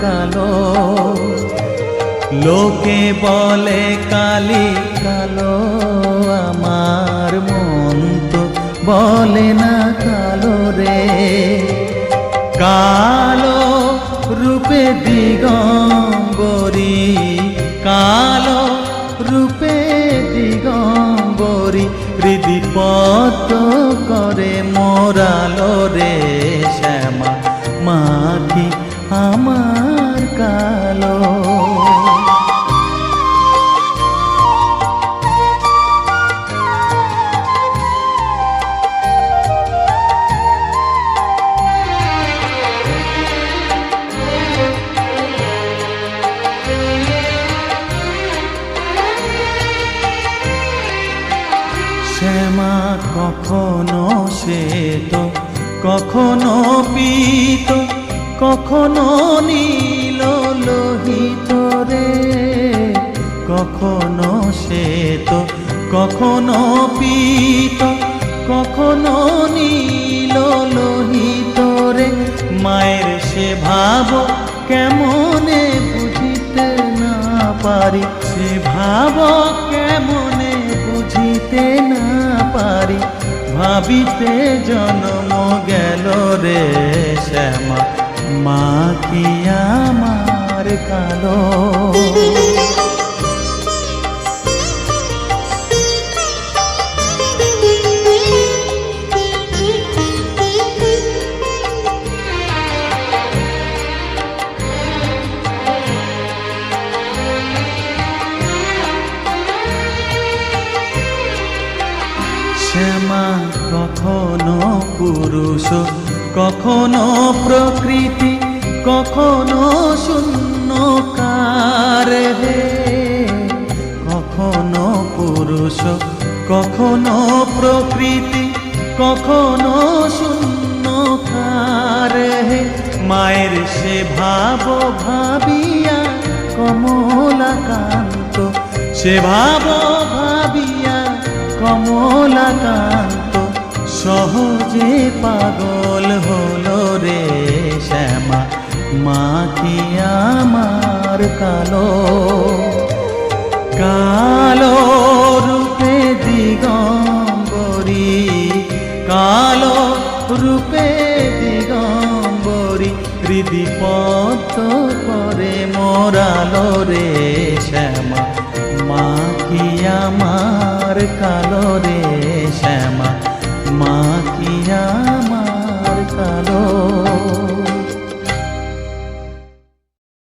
কালো। লোকে বলে কালি কালো, আমার মন তো বলে না কালো রে। কালো রূপে দিগম্বরী, কালো রূপে দিগম্বরী, হৃদিপত করে মোরালো রে শ্যামা মাখি আমার কালো। শ্যামা কখনো শ্বেত, কখনো পীত, কখনো নীল লোহিত রে। কখনো শ্বেত, কখনো পীত, কখনো নীল লোহিত রে। মায়ের সে ভাব কেমনে বুঝিতে না পারি, সে ভাব কেমনে বুঝিতে না পারি। ভাবিতে জন্ম গেল রে শ্যামা মাখি আমার কালো। শ্যামা কখনো পুরুষ, কখনো প্রকৃতি, কখনো শূন্যকার হে। কখনো পুরুষ, কখনো প্রকৃতি, কখনো শূন্যকার হে। মায়ের সে ভাব ভাবিয়া কমলাকান্ত, সে ভাব ভাবিয়া কমলাকান্ত সহজে পাগল হলো রে শ্যামা মাখি আমার কালো। কালো রূপে দিগম্বরী, কালো রূপে দিগম্বরী, হৃদিপত করে মোরালো রে শ্যামা মাখি আমার কালো রে।